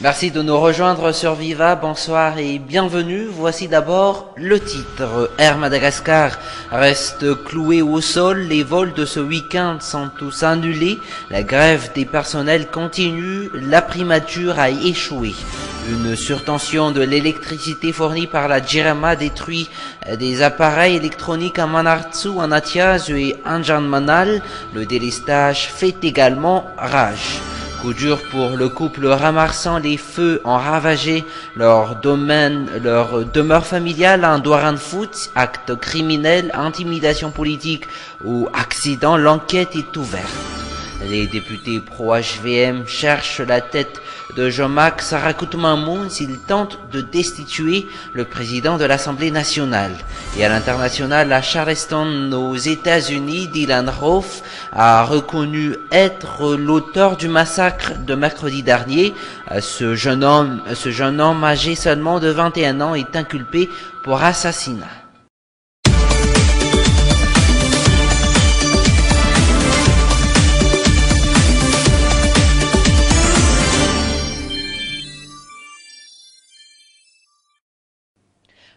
Merci de nous rejoindre sur Viva, bonsoir et bienvenue. Voici d'abord le titre. Air Madagascar reste cloué au sol, les vols de ce week-end sont tous annulés, la grève des personnels continue, la primature a échoué. Une surtension de l'électricité fournie par la Jirama détruit des appareils électroniques à Manartsu, en Atiazu et Anjanmanal. Le délestage fait également rage. Coup dur pour le couple ramassant les feux ont ravagé leur demeure familiale en Douaranfoot. Acte criminel, intimidation politique ou accident, l'enquête est ouverte. Les députés pro-HVM cherchent la tête de Jean-Marc Sarakoutmamoun s'il tente de destituer le président de l'Assemblée nationale. Et à l'international, à Charleston, aux États-Unis, Dylan Roof a reconnu être l'auteur du massacre de mercredi dernier. Ce jeune homme âgé seulement de 21 ans est inculpé pour assassinat.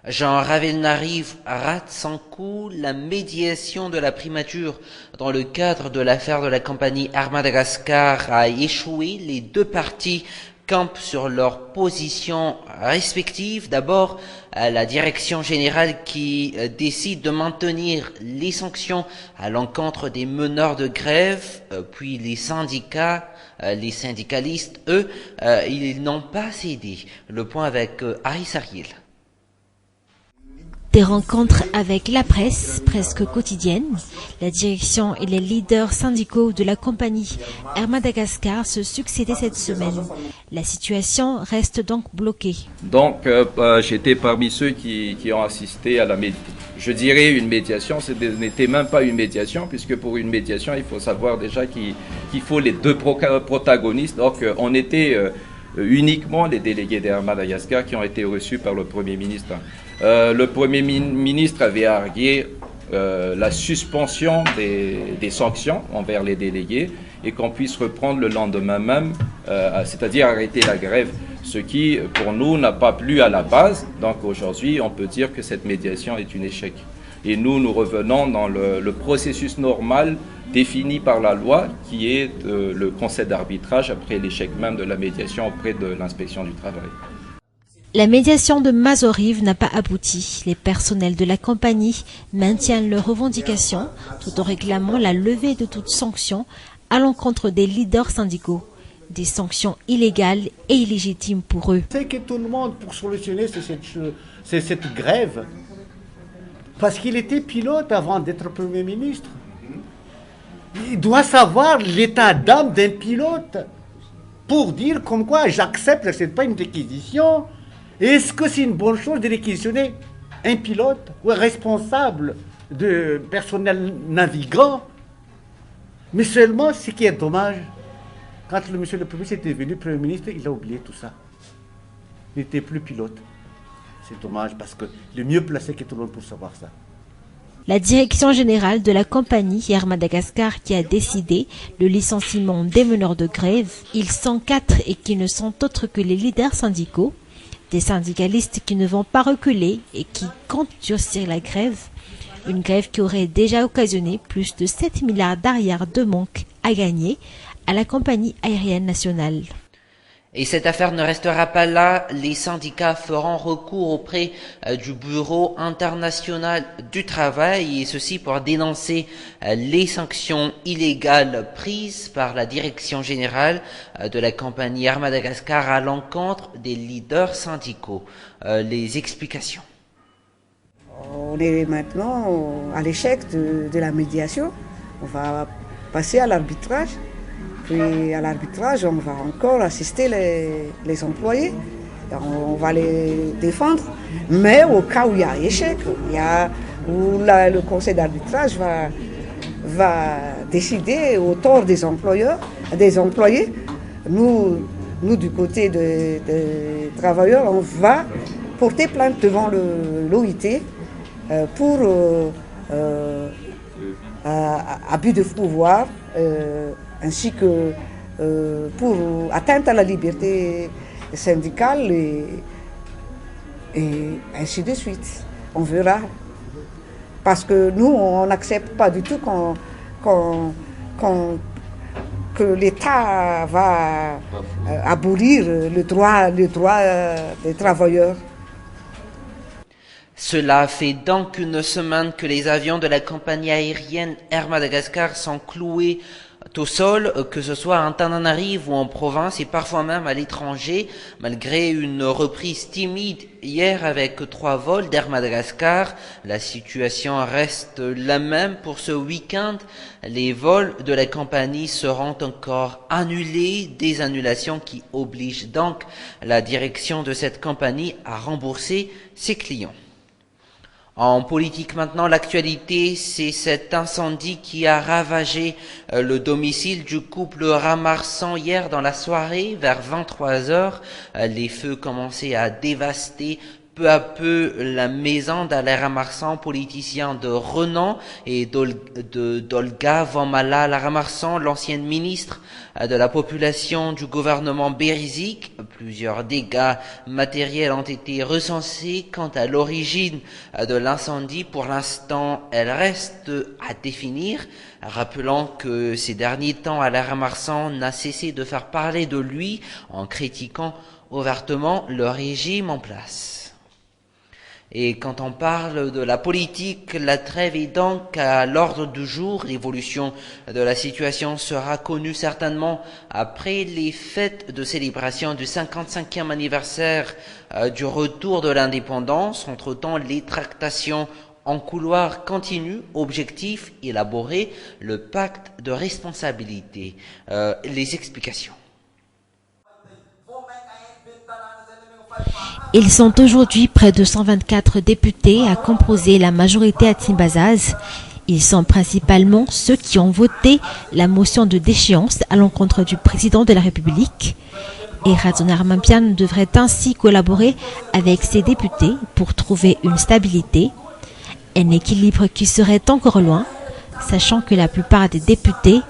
Jean Ravelnariv rate son coup. La médiation de la primature dans le cadre de l'affaire de la compagnie Air Madagascar a échoué. Les deux parties campent sur leurs positions respectives. D'abord, la direction générale qui décide de maintenir les sanctions à l'encontre des meneurs de grève, puis les syndicats. Les syndicalistes, eux, ils n'ont pas cédé. Le point avec Aris Ariel. Des rencontres avec la presse, presque quotidiennes. La direction et les leaders syndicaux de la compagnie Air Madagascar se succédaient cette semaine. La situation reste donc bloquée. Donc, j'étais parmi ceux qui ont assisté à la médiation. Je dirais une médiation, ce n'était même pas une médiation, puisque pour une médiation, il faut savoir déjà qu'il faut les deux protagonistes. Donc, on était uniquement les délégués d'Air Madagascar qui ont été reçus par le Premier ministre. Le Premier ministre avait argué la suspension des sanctions envers les délégués et qu'on puisse reprendre le lendemain même, c'est-à-dire arrêter la grève, ce qui, pour nous, n'a pas plu à la base. Donc aujourd'hui, on peut dire que cette médiation est un échec. Et nous revenons dans le processus normal défini par la loi, qui est le conseil d'arbitrage après l'échec même de la médiation auprès de l'inspection du travail. La médiation de Mazoriv n'a pas abouti. Les personnels de la compagnie maintiennent leurs revendications tout en réclamant la levée de toute sanction à l'encontre des leaders syndicaux. Des sanctions illégales et illégitimes pour eux. C'est que tout le monde, pour solutionner cette grève, parce qu'il était pilote avant d'être Premier ministre. Il doit savoir l'état d'âme d'un pilote pour dire comme quoi j'accepte, ce n'est pas une réquisition. Est-ce que c'est une bonne chose de réquisitionner un pilote ou un responsable de personnel navigant? Mais seulement, ce qui est dommage, quand monsieur le Premier ministre est devenu Premier ministre, il a oublié tout ça. Il n'était plus pilote. C'est dommage parce que le mieux placé que tout le monde pour savoir ça. La direction générale de la compagnie Air Madagascar qui a décidé le licenciement des meneurs de grève, ils sont 4 et qui ne sont autres que les leaders syndicaux. Des syndicalistes qui ne vont pas reculer et qui comptent durcir la grève. Une grève qui aurait déjà occasionné plus de 7 milliards d'arrières de manque à gagner à la compagnie aérienne nationale. Et cette affaire ne restera pas là. Les syndicats feront recours auprès du Bureau international du travail, et ceci pour dénoncer les sanctions illégales prises par la direction générale de la compagnie Air Madagascar à l'encontre des leaders syndicaux. Les explications. On est maintenant à l'échec de la médiation. On va passer à l'arbitrage. Puis à l'arbitrage, on va encore assister les employés. On va les défendre. Mais au cas où il y a échec, où le conseil d'arbitrage va décider au tort des employés. Nous du côté des travailleurs, on va porter plainte devant l'OIT pour abus de pouvoir, ainsi que pour atteinte à la liberté syndicales et ainsi de suite. On verra. Parce que nous, on n'accepte pas du tout que l'État va abolir le droit des travailleurs. Cela fait donc une semaine que les avions de la compagnie aérienne Air Madagascar sont cloués au sol, que ce soit en Tananarive ou en province et parfois même à l'étranger, malgré une reprise timide hier avec 3 vols d'Air Madagascar. La situation reste la même pour ce week-end. Les vols de la compagnie seront encore annulés, des annulations qui obligent donc la direction de cette compagnie à rembourser ses clients. En politique maintenant, l'actualité, c'est cet incendie qui a ravagé le domicile du couple Ramarsan hier dans la soirée, vers 23h. Les feux commençaient à dévaster peu à peu la maison d'Alain Ramarsan, politicien de renom, et d'Olga Vamala Ramarsan, l'ancienne ministre de la population du gouvernement Berizik. Plusieurs dégâts matériels ont été recensés. Quant à l'origine de l'incendie, pour l'instant, elle reste à définir. Rappelons que ces derniers temps, Alain Ramarsan n'a cessé de faire parler de lui en critiquant ouvertement le régime en place. Et quand on parle de la politique, la trêve est donc à l'ordre du jour. L'évolution de la situation sera connue certainement après les fêtes de célébration du 55e anniversaire du retour de l'indépendance. Entre-temps, les tractations en couloir continuent. Objectif, élaborer le pacte de responsabilité. Les explications. Ils sont aujourd'hui près de 124 députés à composer la majorité à Timbazaz. Ils sont principalement ceux qui ont voté la motion de déchéance à l'encontre du président de la République. Et Radzonar Mampian devrait ainsi collaborer avec ses députés pour trouver une stabilité, un équilibre qui serait encore loin, sachant que la plupart des députés,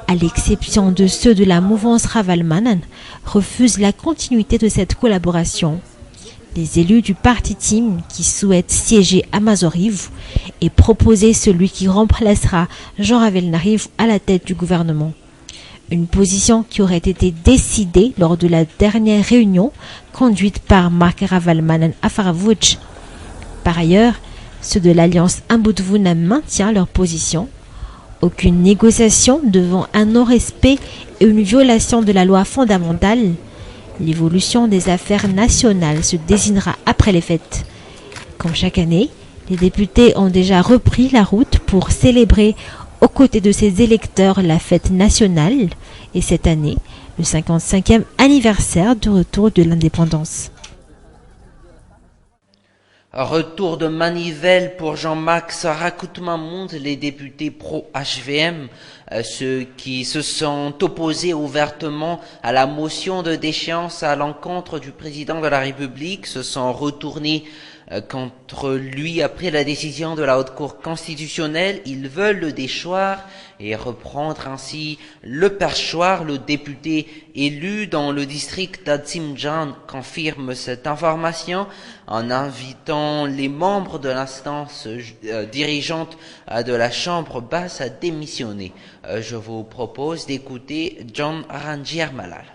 à l'exception de ceux de la mouvance Ravalmanan, refusent la continuité de cette collaboration. Les élus du parti Tim qui souhaitent siéger à Mazoriv et proposer celui qui remplacera Jean Ravelnariv à la tête du gouvernement. Une position qui aurait été décidée lors de la dernière réunion conduite par Marc Ravalmanan à Faravouch. Par ailleurs, ceux de l'alliance Amboudvouna maintiennent leur position. Aucune négociation devant un non-respect et une violation de la loi fondamentale. L'évolution des affaires nationales se désignera après les fêtes. Comme chaque année, les députés ont déjà repris la route pour célébrer aux côtés de ses électeurs la fête nationale et cette année, le 55e anniversaire du retour de l'indépendance. Retour de manivelle pour Jean-Max Rakoutmamoun, les députés pro-HVM, ceux qui se sont opposés ouvertement à la motion de déchéance à l'encontre du président de la République, se sont retournés contre lui après la décision de la Haute Cour constitutionnelle. Ils veulent le déchoir et reprendre ainsi le perchoir. Le député élu dans le district d'Adzimjan confirme cette information en invitant les membres de l'instance dirigeante de la Chambre basse à démissionner. Je vous propose d'écouter John Rangier Malal.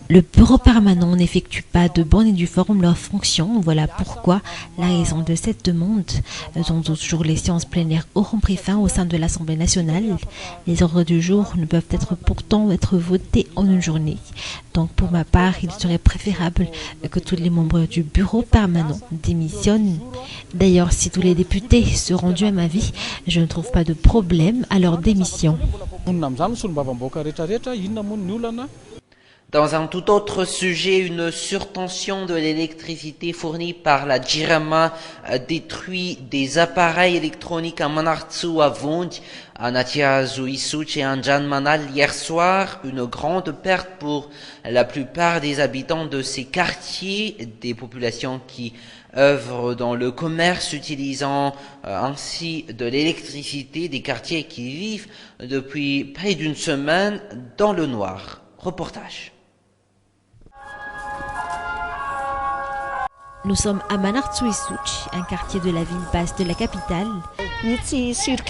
Le bureau permanent n'effectue pas de bonne et due forme leurs fonctions. Voilà pourquoi la raison de cette demande, dont toujours les séances plénières auront pris fin au sein de l'Assemblée nationale. Les ordres du jour ne peuvent pourtant être votés en une journée. Donc pour ma part, il serait préférable que tous les membres du bureau permanent démissionnent. D'ailleurs, si tous les députés se rendent à ma vie, je ne trouve pas de problème à leur démission. Dans un tout autre sujet, une surtension de l'électricité fournie par la Jirama détruit des appareils électroniques à Manartsu, à Vond, à Natiazu, Isuch et à Janmanal hier soir. Une grande perte pour la plupart des habitants de ces quartiers, des populations qui œuvrent dans le commerce utilisant ainsi de l'électricité, des quartiers qui vivent depuis près d'une semaine dans le noir. reportage. Nous sommes à Manartsuisuch, un quartier de la ville basse de la capitale.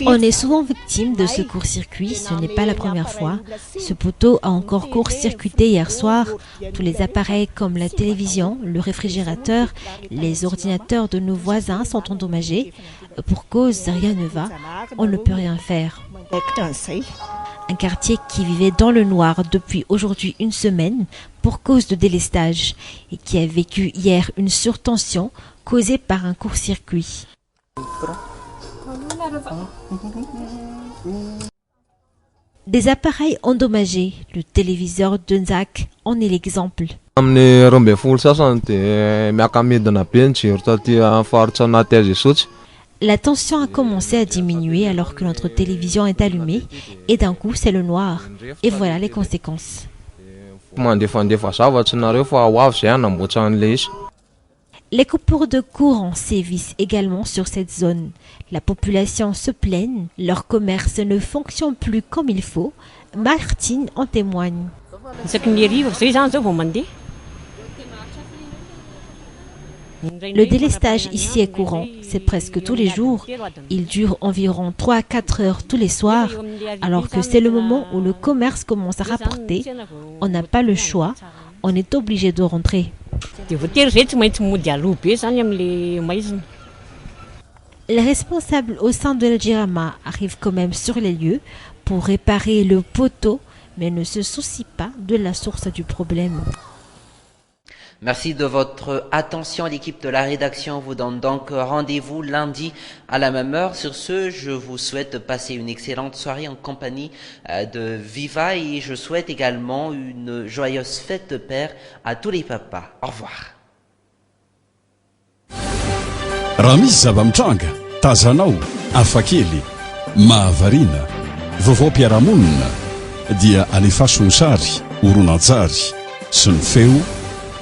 On est souvent victime de ce court-circuit, ce n'est pas la première fois. Ce poteau a encore court-circuité hier soir. Tous les appareils comme la télévision, le réfrigérateur, les ordinateurs de nos voisins sont endommagés. Pour cause, rien ne va, on ne peut rien faire. Un quartier qui vivait dans le noir depuis aujourd'hui une semaine pour cause de délestage et qui a vécu hier une surtension causée par un court-circuit. Des appareils endommagés, le téléviseur de Nzak en est l'exemple. La tension a commencé à diminuer alors que notre télévision est allumée et d'un coup c'est le noir. Et voilà les conséquences. Les coupures de courant sévissent également sur cette zone. La population se plaigne, leur commerce ne fonctionne plus comme il faut. Martine en témoigne. Le délestage ici est courant, c'est presque tous les jours. Il dure environ 3 à 4 heures tous les soirs, alors que c'est le moment où le commerce commence à rapporter. On n'a pas le choix, on est obligé de rentrer. Les responsables au sein de la Jirama arrivent quand même sur les lieux pour réparer le poteau, mais ne se soucient pas de la source du problème. Merci de votre attention. L'équipe de la rédaction vous donne donc rendez-vous lundi à la même heure. Sur ce, je vous souhaite de passer une excellente soirée en compagnie de Viva et je souhaite également une joyeuse fête de père à tous les papas. Au revoir. Raha misy zava-mitranga tazanao afakely mahavarina vaovao-piarahamonina dia alefaso ny sary horonan-tsary sy ny feo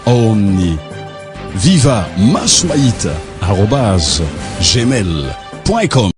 ao amin'ny viva maso mahita @gmail.com